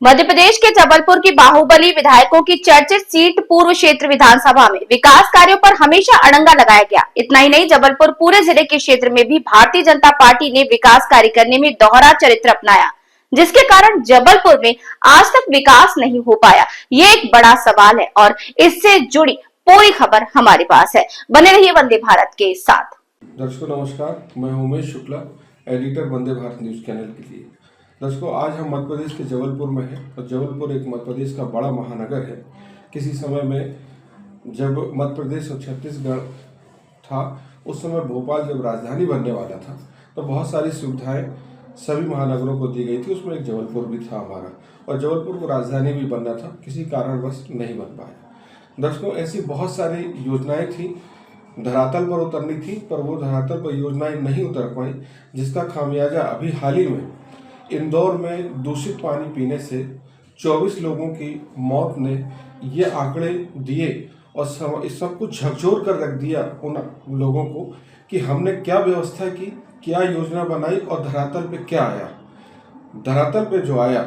मध्य प्रदेश के जबलपुर की बाहुबली विधायकों की चर्चित सीट पूर्व क्षेत्र विधानसभा में विकास कार्यों पर हमेशा अड़ंगा लगाया गया। इतना ही नहीं, जबलपुर पूरे जिले के क्षेत्र में भी भारतीय जनता पार्टी ने विकास कार्य करने में दोहरा चरित्र अपनाया, जिसके कारण जबलपुर में आज तक विकास नहीं हो पाया। ये एक बड़ा सवाल है और इससे जुड़ी पूरी खबर हमारे पास है। बने रहिए वंदे भारत के साथ। दर्शकों नमस्कार, मैं Umesh Shukla, editor Vande Bharat news channel के लिए। दर्शकों, आज हम मध्य प्रदेश के जबलपुर में हैं और जबलपुर एक मध्य प्रदेश का बड़ा महानगर है। किसी समय में जब मध्य प्रदेश और छत्तीसगढ़ था, उस समय भोपाल जब राजधानी बनने वाला था तो बहुत सारी सुविधाएं सभी महानगरों को दी गई थी। उसमें एक जबलपुर भी था हमारा, और जबलपुर को राजधानी भी बनना था, किसी कारणवश नहीं बन पाया। दर्शकों, ऐसी बहुत सारी योजनाएं थी, धरातल पर उतरनी थी, पर वो धरातल पर योजनाएं नहीं उतर पाई, जिसका खामियाजा अभी हाल ही में इंदौर में दूषित पानी पीने से 24 लोगों की मौत ने ये आंकड़े दिए और इस सब कुछ झकझोर कर रख दिया उन लोगों को कि हमने क्या व्यवस्था की, क्या योजना बनाई और धरातल पे क्या आया। धरातल पे जो आया,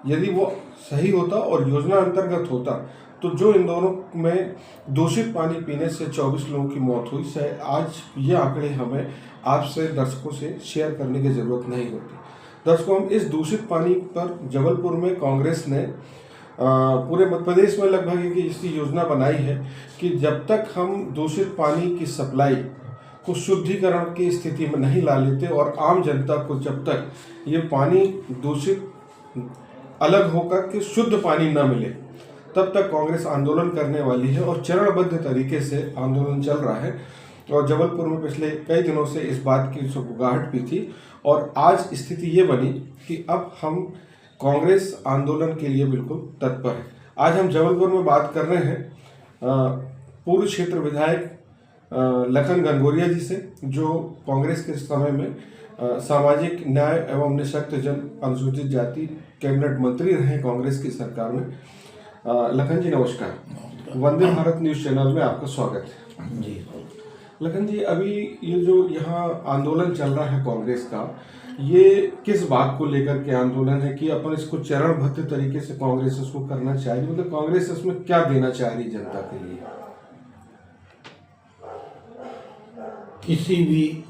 यदि वो सही होता और योजना अंतर्गत होता तो जो इंदौर में दूषित पानी पीने से 24 लोगों की मौत हुई, शायद आज ये आंकड़े हमें आपसे दर्शकों से शेयर करने की ज़रूरत नहीं होती। दर्शकों, हम इस दूषित पानी पर जबलपुर में कांग्रेस ने पूरे मध्य प्रदेश में लगभग एक ऐसी योजना बनाई है कि जब तक हम दूषित पानी की सप्लाई को शुद्धिकरण की स्थिति में नहीं ला लेते और आम जनता को जब तक ये पानी दूषित अलग होकर के शुद्ध पानी न मिले, तब तक कांग्रेस आंदोलन करने वाली है और चरणबद्ध तरीके से आंदोलन चल रहा है। और जबलपुर में पिछले कई दिनों से इस बात की सुगबुगाहट भी थी और आज स्थिति ये बनी कि अब हम कांग्रेस आंदोलन के लिए बिल्कुल तत्पर है। आज हम जबलपुर में बात कर रहे हैं पूर्व क्षेत्र विधायक लखन घनघोरिया जी से, जो कांग्रेस के समय में सामाजिक न्याय एवं निःशक्तजन अनुसूचित जाति कैबिनेट मंत्री रहे कांग्रेस की सरकार में। लखन जी नमस्कार, वंदे भारत न्यूज चैनल में आपका स्वागत है। जी लखन जी, अभी ये जो यहाँ आंदोलन चल रहा है कांग्रेस का, ये किस बात को लेकर के आंदोलन है कि अपन इसको चरणबद्ध तरीके से कांग्रेस इसको करना चाह रही, मतलब कांग्रेस इसमें क्या देना चाह रही जनता के लिए? किसी भी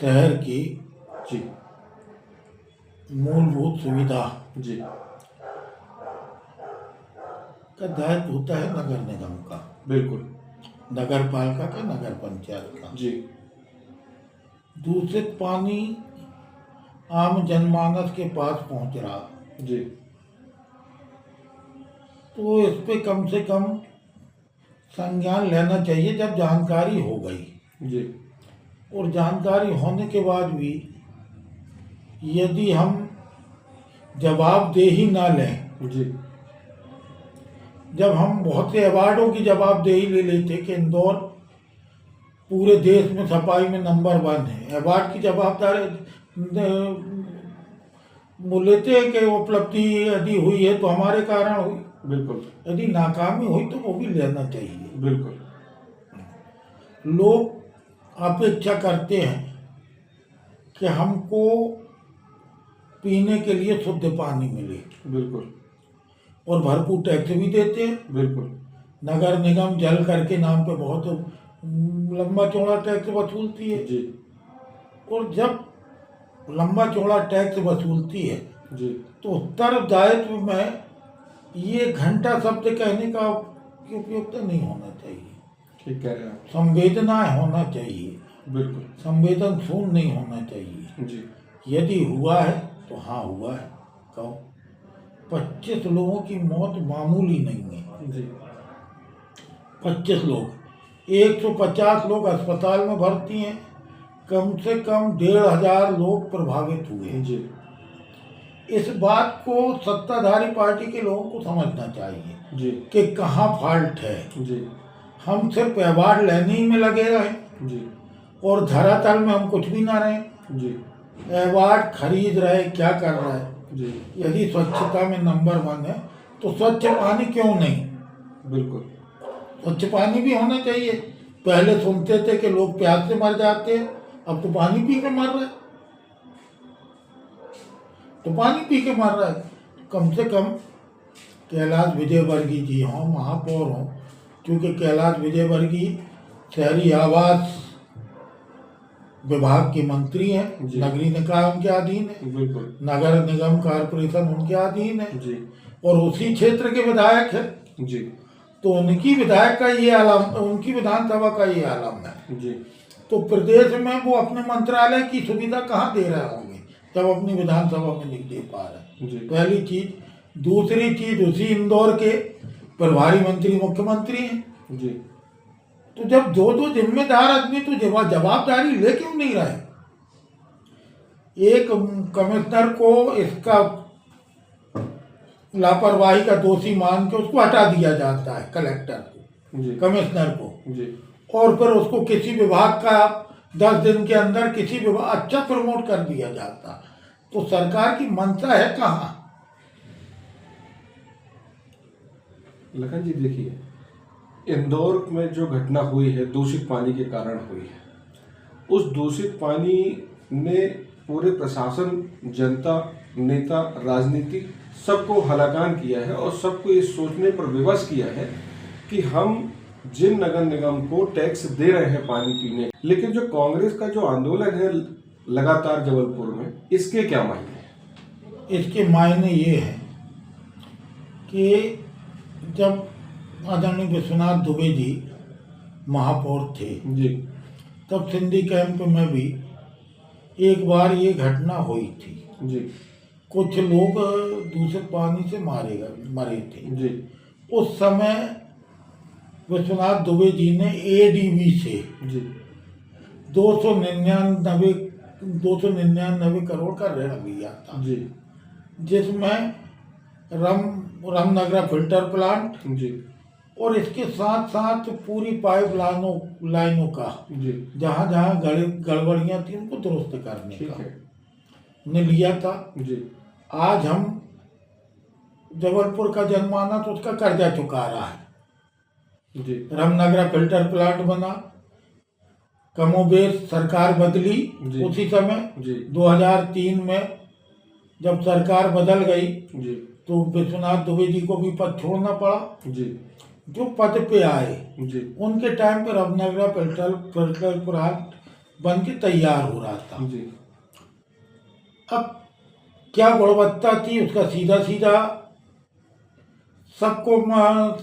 शहर की जी मूलभूत सुविधा जी का दायित्व होता है नगर निगम का, बिल्कुल, नगर पालिका का, नगर पंचायत का। जी। दूषित पानी आम जनमानस के पास पहुंच रहा, जी तो इस पे कम से कम संज्ञान लेना चाहिए जब जानकारी हो गई। जी और जानकारी होने के बाद भी यदि हम जवाबदेही ना लें, जी जब हम बहुत से अवार्डों की जवाबदेही ले लेते कि इंदौर पूरे देश में सफाई में नंबर 1 है, अवार्ड की जवाबदारी वो लेते हैं कि उपलब्धि यदि हुई है तो हमारे कारण हुई, बिल्कुल, यदि नाकामी हुई तो वो भी लेना चाहिए। बिल्कुल, लोग अपेक्षा करते हैं कि हमको पीने के लिए शुद्ध पानी मिले, बिल्कुल, और भरपूर टैक्स भी देते हैं। बिल्कुल, नगर निगम जल कर के नाम पे बहुत लंबा चौड़ा टैक्स वसूलती है, जी और जब लंबा चौड़ा टैक्स वसूलती है जी तो उत्तरदायित्व में ये घंटा शब्द कहने का उपयोगिता नहीं होना चाहिए। ठीक कह रहे हैं आप, संवेदना होना चाहिए, बिल्कुल, संवेदनशील नहीं होना चाहिए। जी यदि हुआ है तो हाँ हुआ है कहो। 25 लोगों की मौत मामूली नहीं है। जी 25 लोग, 150 लोग अस्पताल में भर्ती हैं, कम से कम 1500 लोग प्रभावित हुए। जी इस बात को सत्ताधारी पार्टी के लोगों को समझना चाहिए जी कि कहाँ फॉल्ट है। जी हम सिर्फ अवार्ड लेने ही में लगे रहे जी और धरातल में हम कुछ भी ना रहे। जी अवार्ड खरीद रहे, क्या कर रहा है? जी यदि स्वच्छता में नंबर 1 है तो स्वच्छ पानी क्यों नहीं? बिल्कुल, स्वच्छ पानी भी होना चाहिए। पहले सुनते थे कि लोग प्यास से मर जाते हैं, अब तो पानी पी के मर रहे, तो पानी पी के मर रहा है। कम से कम कैलाश विजयवर्गीय जी हों, महापौर हों, क्योंकि कैलाश विजयवर्गीय शहरी आवास विभाग के मंत्री हैं, जी। नगरीय निकाय उनके अधीन है, बिल्कुल नगर निगम कॉरपोरेशन उनके अधीन है जी और उसी क्षेत्र के विधायक है। जी तो उनकी विधायक का ये आलम, उनकी विधानसभा का ये आलम है। जी तो प्रदेश में वो अपने मंत्रालय की सुविधा कहाँ दे रहे होंगे जब अपनी विधानसभा में नहीं दे पा रहे। जी पहली चीज। दूसरी चीज, उसी इंदौर के प्रभारी मंत्री मुख्यमंत्री हैं। जी तो जब दो दो जिम्मेदार आदमी तो जवाबदारी ले क्यों नहीं रहे। एक कमिश्नर को इसका लापरवाही का दोषी मान के उसको हटा दिया जाता है, कलेक्टर को, जी कमिश्नर को, जी और फिर उसको किसी विभाग का 10 दिन के अंदर किसी विभाग अच्छा प्रमोट कर दिया जाता। तो सरकार की मंशा है कहाँ। लखन जी देखिए, इंदौर में जो घटना हुई है दूषित पानी के कारण हुई है। उस दूषित पानी ने पूरे प्रशासन, जनता, नेता, राजनीति सबको हलाकान किया है और सबको ये सोचने पर विवश किया है कि हम जिन नगर निगम को टैक्स दे रहे हैं पानी पीने, लेकिन जो कांग्रेस का जो आंदोलन है लगातार जबलपुर में, इसके क्या मायने? इसके मायने ये हैं कि जब आदरणीय विश्वनाथ दुबे जी महापौर थे जी तब सिंधी कैंप में भी एक बार ये घटना हुई थी। जी कुछ लोग दूषित पानी से मरे थे। जी उस समय विश्वनाथ दुबे जी ने एडीबी से जी 299 करोड़ का ऋण लिया था, जी जिसमें रामनगरा फिल्टर प्लांट जी और इसके साथ साथ पूरी पाइप लाइनों का जी जहाँ जहाँ गड़बड़ियाँ थी उनको दुरुस्त करने ठीक का है ने लिया था। जी आज हम जबलपुर का जनमानस उसका कर्जा चुका रहा है। जी रामनगरा फिल्टर प्लांट बना, कमोबेश सरकार बदली जी। उसी समय जी 2003 में जब सरकार बदल गई जी तो विश्वनाथ दुबे जी को भी पद छोड़ना पड़ा। जी जो पद पे आए जी उनके टाइम पर रामनगरा फिल्टर प्लांट बन के तैयार हो रहा था। जी अब क्या गुणवत्ता थी उसका सीधा सीधा सबको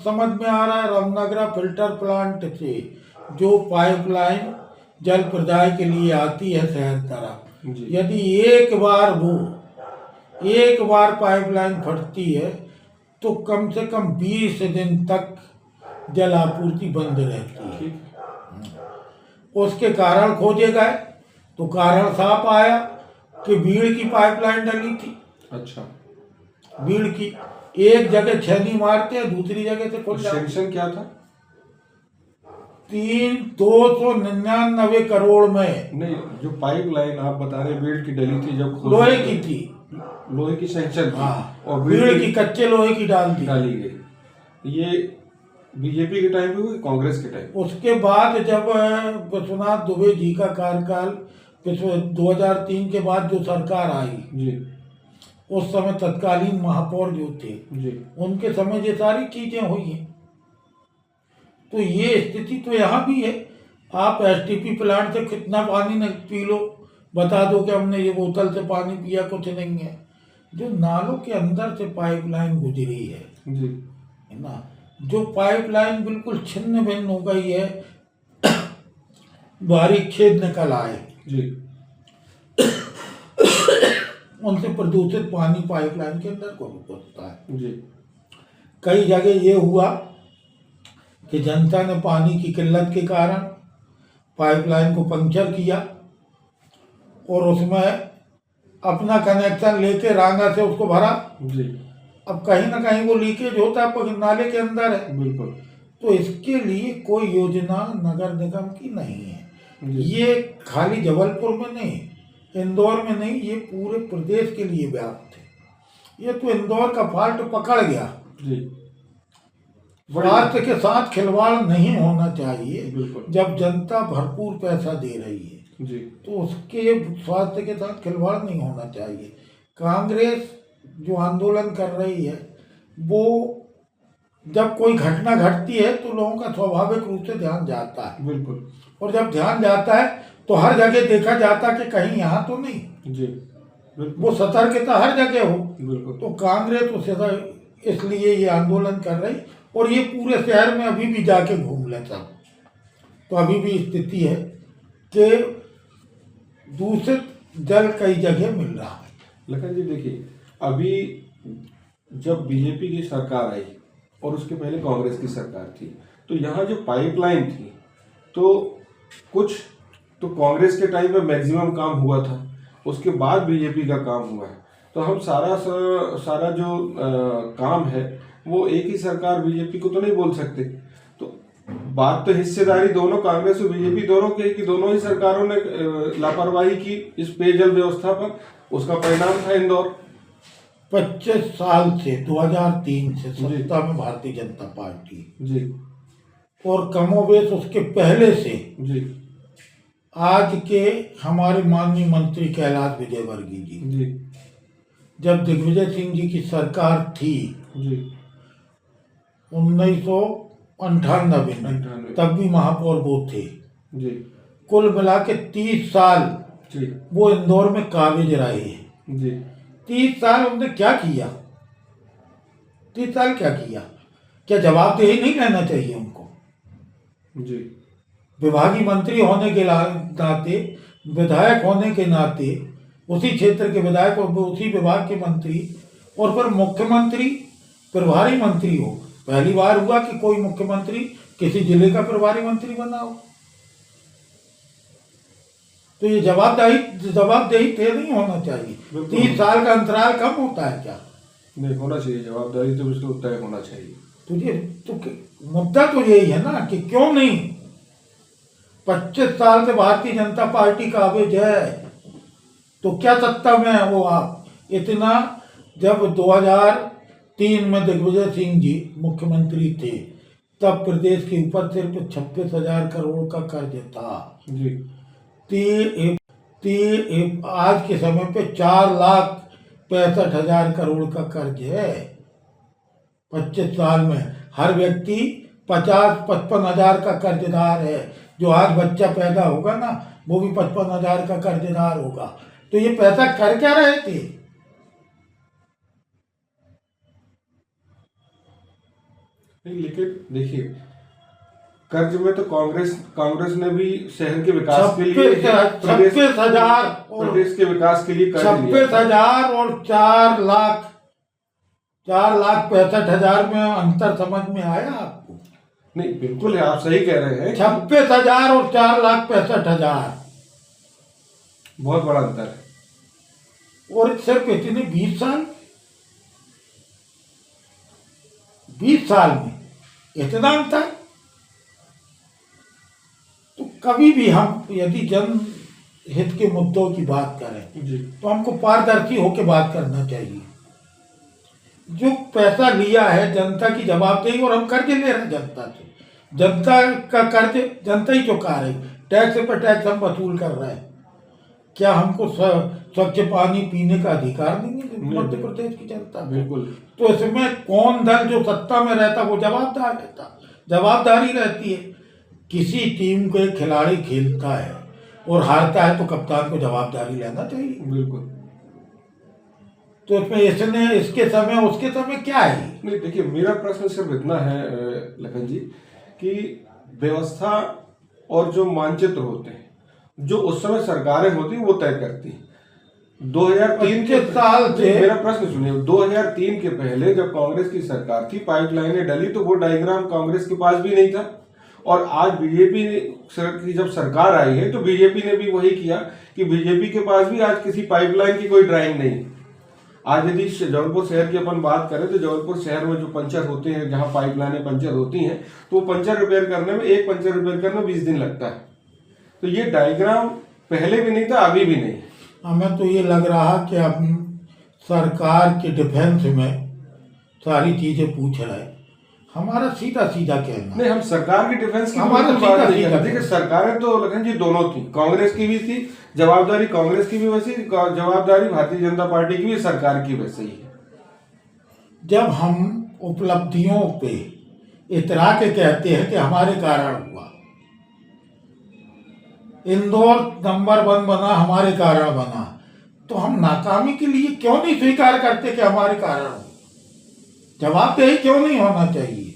समझ में आ रहा है। रामनगरा फिल्टर प्लांट से जो पाइपलाइन जल प्रदाय के लिए आती है शहर तरफ, जी यदि एक बार पाइपलाइन फटती है तो कम से कम 20 दिन तक जल आपूर्ति बंद रहती है। ठीक उसके कारण खोजे गए तो कारण साफ आया कि बीड़ की पाइपलाइन डली थी। अच्छा, बीड़ की एक जगह छेनी मारते हैं, दूसरी जगह से खुल जाते। सेंक्शन क्या था? 299 करोड़ में नहीं, जो पाइपलाइन आप बता रहे बीड़ की डली थी, जब लोहे की थी। लोहे की सेंक्शन थी। हाँ, और बीड़ की कच्चे लोहे की डाली गई। ये बीजेपी के टाइम पे हुई, कांग्रेस के टाइम? उसके बाद जब विश्वनाथ दुबे जी का कार्यकाल 2003 के बाद जो सरकार आई जी, उस समय तत्कालीन महापौर जो थे जी, उनके समय ये सारी चीजें हुई हैं। तो ये स्थिति तो यहाँ भी है। आप एसटीपी प्लांट से कितना पानी न पी लो, बता दो कि हमने ये बोतल से पानी पिया, कुछ नहीं है। जो नालों के अंदर से पाइपलाइन गुजरी है जी, ना, जो पाइपलाइन बिल्कुल छिन्न भिन्न हो गई है, बारीक छेद निकल आए, जी, उनसे प्रदूषित पानी पाइपलाइन के अंदर को घुसता है। जी, कई जगह ये हुआ कि जनता ने पानी की किल्लत के कारण पाइपलाइन को पंक्चर किया और उसमें अपना कनेक्शन लेके रांगा से उसको भरा। जी, अब कहीं ना कहीं वो लीकेज होता है, नाले के अंदर है। बिल्कुल। तो इसके लिए कोई योजना नगर निगम की नहीं है। जी, ये खाली जबलपुर में नहीं, इंदौर में नहीं, ये पूरे प्रदेश के लिए व्याप्त है। ये तो इंदौर का फाल्ट पकड़ गया। जी, स्वास्थ्य के साथ खिलवाड़ नहीं होना चाहिए। बिल्कुल। जब जनता भरपूर पैसा दे रही है जी, तो उसके स्वास्थ्य के साथ खिलवाड़ नहीं होना चाहिए। कांग्रेस जो आंदोलन कर रही है वो जब कोई घटना घटती है तो लोगों का स्वाभाविक रूप से ध्यान जाता है, बिल्कुल और जब ध्यान जाता है तो हर जगह देखा जाता कि कहीं यहाँ तो नहीं, जी, बिल्कुल वो सतर्कता हर जगह हो। बिल्कुल। तो कांग्रेस उसे इसलिए ये आंदोलन कर रही, और ये पूरे शहर में अभी भी जाके घूम ले सब। तो अभी भी स्थिति है कि दूषित जल कई जगह मिल रहा है। लखन जी देखिए, अभी जब बीजेपी की सरकार आई और उसके पहले कांग्रेस की सरकार थी, तो यहाँ जो पाइपलाइन थी तो कुछ तो कांग्रेस के टाइम में मैक्सिमम काम हुआ था, उसके बाद बीजेपी का काम हुआ है। तो हम सारा जो काम है वो एक ही सरकार बीजेपी को तो नहीं बोल सकते। तो बात तो हिस्सेदारी दोनों कांग्रेस और बीजेपी दोनों की है कि दोनों ही सरकारों ने लापरवाही की इस पेयजल व्यवस्था पर। उसका परिणाम था इंदौर। 25 साल से 2003 से सत्ता में भारतीय जनता पार्टी जी, और कमोबेश उसके पहले से जी, आज के हमारे माननीय मंत्री कैलाश विजयवर्गीय जी, जी, जब दिग्विजय सिंह जी की सरकार थी जी, 1998 में, 98 तब भी महापौर वो थे। जी, कुल मिला के 30 साल जी, वो इंदौर में काबिज रहे हैं। जी, 30 साल उन्होंने क्या किया? 30 साल क्या किया? क्या जवाबदेही नहीं रहना चाहिए उनको? जी, विभागीय मंत्री होने के नाते, विधायक होने के नाते, उसी क्षेत्र के विधायक और उसी विभाग के मंत्री, और फिर मुख्यमंत्री प्रभारी मंत्री हो। पहली बार हुआ कि कोई मुख्यमंत्री किसी जिले का प्रभारी मंत्री बना हो। तो ये जवाबदेही तय नहीं होना चाहिए। बिल्कुल। 30 साल का अंतराल कम होता है क्या? नहीं होना चाहिए, जवाबदारी तो बिल्कुल तय होना चाहिए। तुझे तो मुद्दा तो यही है ना कि क्यों नहीं? 25 साल से भारतीय जनता पार्टी काबिज है, तो क्या सत्ता में है वो आप? इतना जब 2003 में दिग्विजय सिंह जी मुख्यमंत्री थे, तब प्रदेश के ऊपर सिर्फ 26,000 करोड़ का कर्ज था। जी, आज के समय पे 4,65,000 करोड़ का कर्ज है। 25 साल में हर व्यक्ति 50-55 हजार का कर्जदार है। जो आज बच्चा पैदा होगा ना, वो भी 55 हजार का कर्जदार होगा। तो ये पैसा कर क्या रहे थे? नहीं लेकिन देखिए, कर्ज में तो कांग्रेस ने भी शहर के विकास के लिए 26,000 प्रदेश के विकास के लिए कर्ज लिया। 26,000 और 4,65,000 में अंतर समझ में आया आपको? नहीं बिल्कुल है, आप सही कह रहे हैं। 26,000 और 4,65,000, बहुत बड़ा अंतर है। और सिर्फ इतने 20 साल में इतना अंतर। तो कभी भी हम यदि जन हित के मुद्दों की बात करें जी, तो हमको पारदर्शी होकर बात करना चाहिए। जो पैसा लिया है जनता की जवाबदेही, और हम कर्ज ले रहे हैं जनता से। जनता का कर्ज जनता ही चुका रही। टैक्स पर टैक्स हम वसूल कर रहे हैं। क्या हमको स्वच्छ पानी पीने का अधिकार नहीं है मध्य प्रदेश की जनता को? बिल्कुल। तो इसमें कौन दल जो सत्ता में रहता वो जवाबदार रहता, जवाबदारी रहती है। किसी टीम को एक खिलाड़ी खेलता है और हारता है तो कप्तान को जवाबदारी लेना चाहिए। बिल्कुल। तो इसमें इसके समय उसके समय क्या है? नहीं देखिए, मेरा प्रश्न सिर्फ इतना है लखन जी कि व्यवस्था और जो मानचित्र होते हैं, जो उस समय सरकारें होती वो तय करती हैं। 2003 के साल से, मेरा प्रश्न सुनिए, 2003 के पहले जब कांग्रेस की सरकार थी, पाइपलाइनें डली तो वो डायग्राम कांग्रेस के पास भी नहीं था। और आज बीजेपी की जब सरकार आई है तो बीजेपी ने भी वही किया कि बीजेपी के पास भी आज किसी पाइपलाइन की कोई ड्राइंग नहीं। आज यदि जबलपुर शहर की अपन बात करें तो जबलपुर शहर में जो पंचर होते हैं, जहां पाइपलाइनें पंचर होती हैं, तो वो पंचर रिपेयर करने में, एक पंचर रिपेयर करने में 20 दिन लगता है। तो ये डायग्राम पहले भी नहीं था, अभी भी नहीं। हमें तो ये लग रहा कि हम सरकार के डिफेंस में सारी चीजें पूछ रहे हैं। हमारा सीधा कहना नहीं, हम सरकार की डिफेंस की हमारा बिल्कुल बात नहीं सीधा करते। देखिए, सरकारें तो लखन जी दोनों थी, कांग्रेस की भी थी, जवाबदारी कांग्रेस की भी वैसी, जवाबदारी भारतीय जनता पार्टी की भी, सरकार की वैसे ही है। जब हम उपलब्धियों पे इतरा के कहते हैं कि हमारे कारण हुआ, इंदौर नंबर 1 बना हमारे कारण बना, तो हम नाकामी के लिए क्यों नहीं स्वीकार करते कि हमारे कारण हो? जवाबदेही क्यों नहीं होना चाहिए?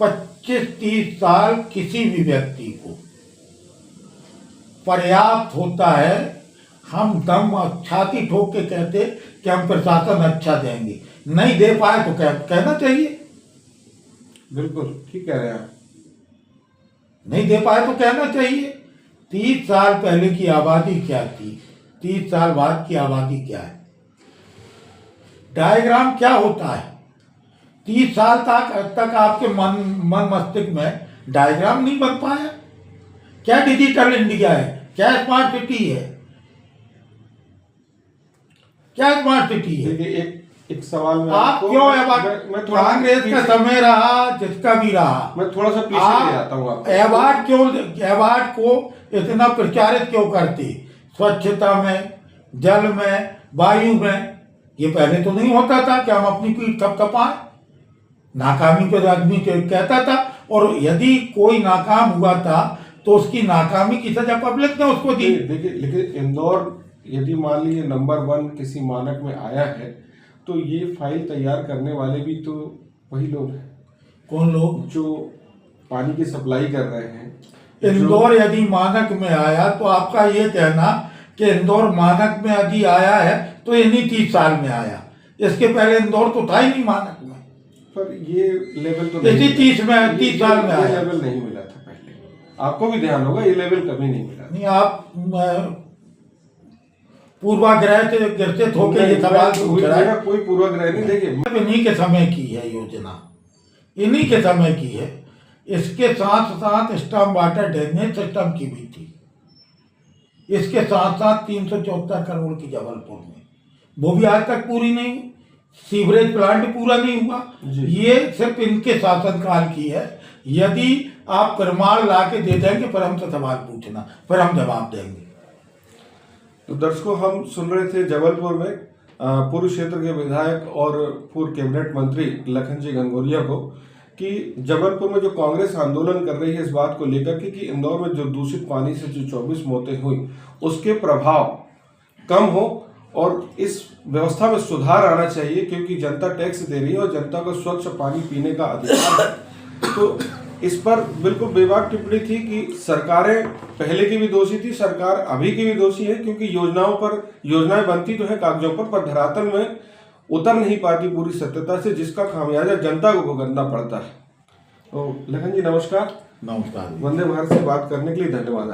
25-30 साल किसी भी व्यक्ति को पर्याप्त होता है। हम दम छाती ठोक के कहते कि हम प्रशासन अच्छा देंगे, नहीं दे पाए तो कहना चाहिए। बिल्कुल ठीक कह रहे हैं आप। नहीं दे पाए तो कहना चाहिए। 30 साल पहले की आबादी क्या थी, 30 साल बाद की आबादी क्या है? डायग्राम क्या होता है? 30 साल तक आपके मन मस्तिष्क में डायग्राम नहीं बन पाया। क्या डिजिटल इंडिया है? क्या स्मार्ट सिटी है? क्या स्मार्ट सिटी है? देखिए एक सवाल में आप क्यों मैं थोड़ा कांग्रेस का समय रहा, जिसका भी रहा, मैं थोड़ा सा पीछे ले आता हूँ आपको। अवार्ड को इतना प्रचारित क्यों करती? स्वच्छता में, जल में, वायु में, ये पहले तो नहीं होता था कि हम अपनी पीठ थपथपाएं। नाकामी पर आदमी कहता था, और यदि कोई नाकाम हुआ था तो उसकी नाकामी की सजा पब्लिक ने उसको दी। देखिए लेकिन इंदौर यदि मान लीजिए नंबर 1 किसी मानक में आया है, तो ये फाइल तैयार करने वाले भी तो वही लोग हैं। कौन लोग? जो पानी की सप्लाई कर रहे हैं। इंदौर यदि मानक में आया तो आपका ये कहना कि इंदौर मानक में यदि आया है तो इन्हीं 30 साल में आया, इसके पहले इंदौर तो था ही नहीं मानक में। पर ये लेवल तो इसी 30 साल में आया। लेवल नहीं मिला था पहले, आपको भी ध्यान होगा, ये लेवल कभी नहीं मिला। नहीं, आप पूर्वाग्रह से ग्रसित होकर ये सवाल पूछ रहा है। कोई पूर्वाग्रह नहीं। देखिए इन्हीं के समय की है योजना, इन्हीं के समय की है। इसके साथ साथ स्टॉर्म वाटर ड्रेनेज सिस्टम की भी थी। इसके साथ साथ 374 करोड़ की जबलपुर में, वो भी आज तक पूरी नहीं हुई। सीवरेज प्लांट पूरा नहीं हुआ। ये सिर्फ इनके शासनकाल की है। यदि आप प्रमाण ला के दे देंगे फिर हमसे सवाल पूछना, फिर हम जवाब देंगे। तो दर्शकों, हम सुन रहे थे जबलपुर में पूर्व क्षेत्र के विधायक और पूर्व कैबिनेट मंत्री लखन जी घनघोरिया को कि जबलपुर में जो कांग्रेस आंदोलन कर रही है इस बात को लेकर कि इंदौर में जो दूषित पानी से जो 24 मौतें हुई उसके प्रभाव कम हो और इस व्यवस्था में सुधार आना चाहिए, क्योंकि जनता टैक्स दे रही है और जनता को स्वच्छ पानी पीने का अधिकार है। तो इस पर बिल्कुल बेबाक टिप्पणी थी कि सरकारें पहले की भी दोषी थी, सरकार अभी की भी दोषी है, क्योंकि योजनाएं बनती तो है कागजों पर धरातल में उतर नहीं पाती पूरी सत्यता से, जिसका खामियाजा जनता को भुगतना पड़ता है। तो लखन जी नमस्कार। नमस्कार। वंदे भारत से बात करने के लिए धन्यवाद।